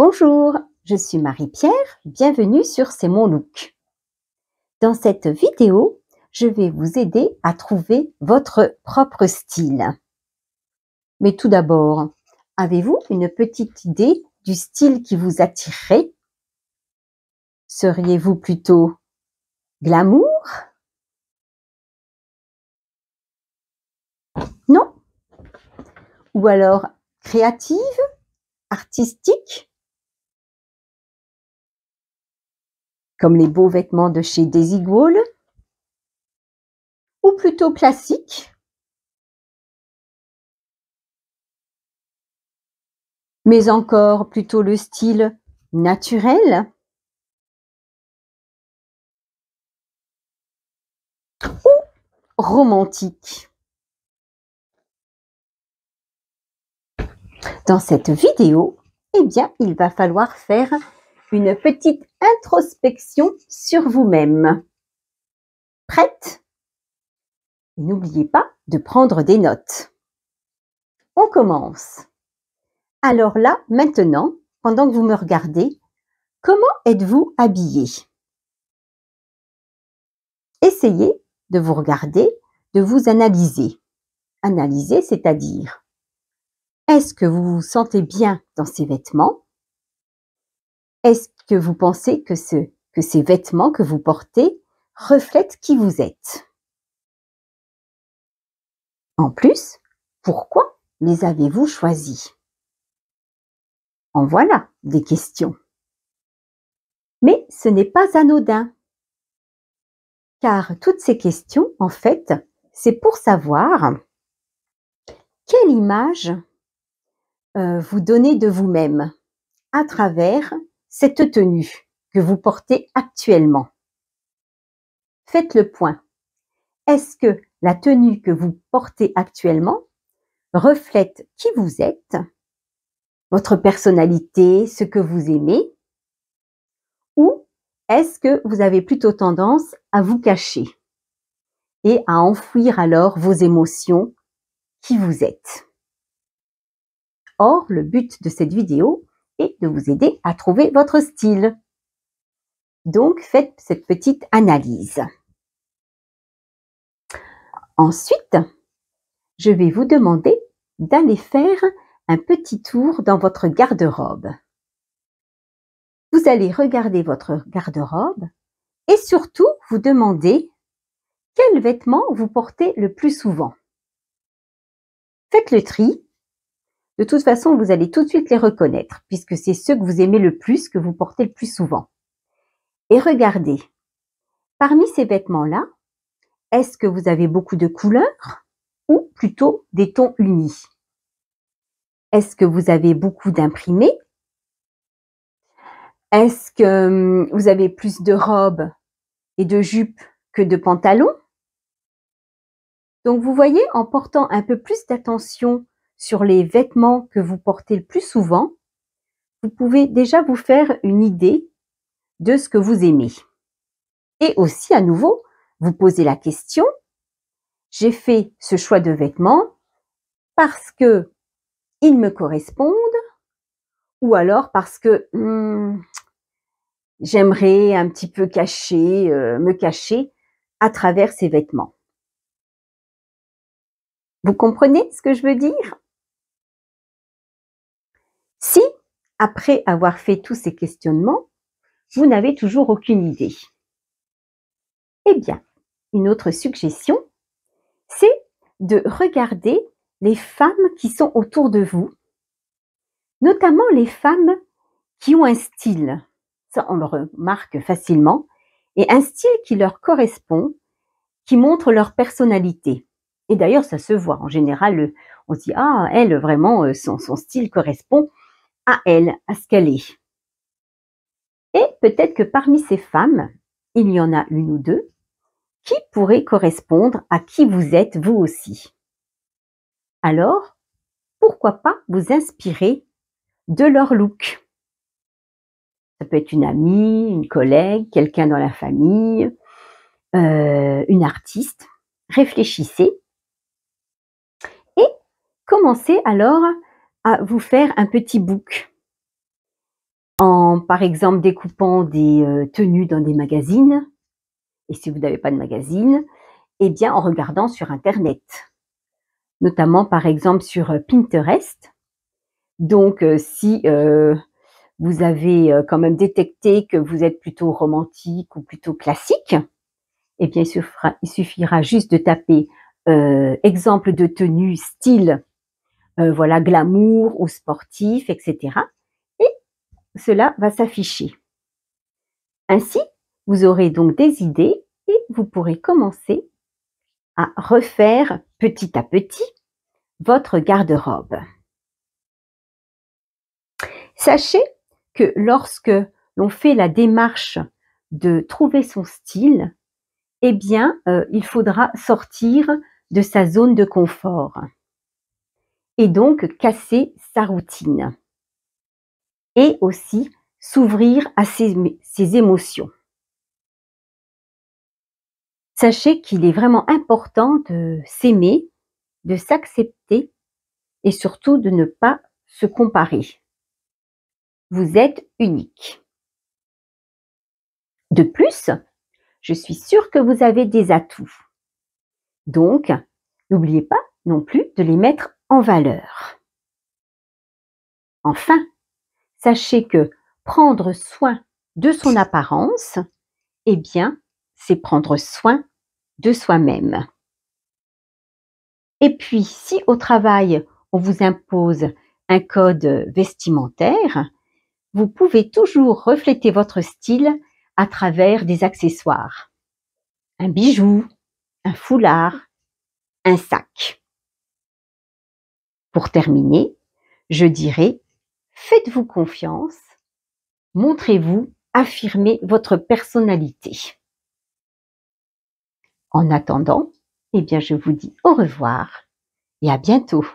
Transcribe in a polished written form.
Bonjour, je suis Marie-Pierre, bienvenue sur C'est mon look. Dans cette vidéo, je vais vous aider à trouver votre propre style. Mais tout d'abord, avez-vous une petite idée du style qui vous attirerait? Seriez-vous plutôt glamour? Non? Ou alors créative? Artistique? Comme les beaux vêtements de chez Desigual? Ou plutôt classique? Mais encore plutôt le style naturel? Ou romantique? Dans cette vidéo, eh bien, il va falloir faire une petite introspection sur vous-même. Prête? N'oubliez pas de prendre des notes. On commence. Alors là, maintenant, pendant que vous me regardez, comment êtes-vous habillé? Essayez de vous regarder, de vous analyser. Analyser, c'est-à-dire, est-ce que vous vous sentez bien dans ces vêtements? Est-ce que vous pensez que ces vêtements que vous portez reflètent qui vous êtes? En plus, pourquoi les avez-vous choisis? En voilà des questions. Mais ce n'est pas anodin, car toutes ces questions, en fait, c'est pour savoir quelle image vous donnez de vous-même à travers cette tenue que vous portez actuellement. Faites le point. Est-ce que la tenue que vous portez actuellement reflète qui vous êtes, votre personnalité, ce que vous aimez, ou est-ce que vous avez plutôt tendance à vous cacher et à enfouir alors vos émotions, qui vous êtes? Or, le but de cette vidéo est de vous aider à trouver votre style. Donc, faites cette petite analyse. Ensuite, je vais vous demander d'aller faire un petit tour dans votre garde-robe. Vous allez regarder votre garde-robe et surtout vous demander quels vêtements vous portez le plus souvent. Faites le tri. De toute façon, vous allez tout de suite les reconnaître puisque c'est ceux que vous aimez le plus, que vous portez le plus souvent. Et regardez, parmi ces vêtements-là, est-ce que vous avez beaucoup de couleurs ou plutôt des tons unis? Est-ce que vous avez beaucoup d'imprimés? Est-ce que vous avez plus de robes et de jupes que de pantalons? Donc vous voyez, en portant un peu plus d'attention sur les vêtements que vous portez le plus souvent, vous pouvez déjà vous faire une idée de ce que vous aimez. Et aussi, à nouveau, vous posez la question, j'ai fait ce choix de vêtements parce que ils me correspondent ou alors parce que j'aimerais un petit peu me cacher à travers ces vêtements. Vous comprenez ce que je veux dire? Si, après avoir fait tous ces questionnements, vous n'avez toujours aucune idée, eh bien, une autre suggestion, c'est de regarder les femmes qui sont autour de vous, notamment les femmes qui ont un style. Ça, on le remarque facilement, et un style qui leur correspond, qui montre leur personnalité. Et d'ailleurs, ça se voit. En général, on se dit, ah, elle, vraiment, son style correspond à elle, à ce qu'elle est. Et peut-être que parmi ces femmes, il y en a une ou deux qui pourraient correspondre à qui vous êtes vous aussi. Alors, pourquoi pas vous inspirer de leur look? Ça peut être une amie, une collègue, quelqu'un dans la famille, une artiste. Réfléchissez et commencez alors à vous faire un petit book. en, par exemple, découpant des tenues dans des magazines. Et si vous n'avez pas de magazine, eh bien, en regardant sur Internet. Notamment, par exemple, sur Pinterest. Donc, si vous avez quand même détecté que vous êtes plutôt romantique ou plutôt classique, eh bien, il suffira juste de taper exemple de tenue style voilà, glamour ou sportif, etc. Et cela va s'afficher. Ainsi, vous aurez donc des idées et vous pourrez commencer à refaire petit à petit votre garde-robe. Sachez que lorsque l'on fait la démarche de trouver son style, eh bien, il faudra sortir de sa zone de confort et donc casser sa routine et aussi s'ouvrir à ses émotions. Sachez qu'il est vraiment important de s'aimer, de s'accepter et surtout de ne pas se comparer. Vous êtes unique. De plus, je suis sûre que vous avez des atouts. Donc, n'oubliez pas non plus de les mettre en valeur. Enfin, sachez que prendre soin de son apparence, eh bien, c'est prendre soin de soi-même. Et puis, si au travail, on vous impose un code vestimentaire, vous pouvez toujours refléter votre style à travers des accessoires. Un bijou, un foulard, un sac. Pour terminer, je dirais, faites-vous confiance, montrez-vous, affirmez votre personnalité. En attendant, eh bien, je vous dis au revoir et à bientôt.